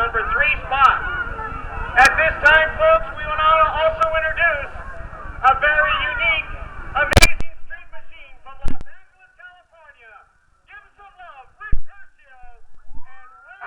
number 3 spot. At this time, folks, we want to also introduce a very unique, amazing street machine from Los Angeles, California. Give some love, Rick Curcio and Ray.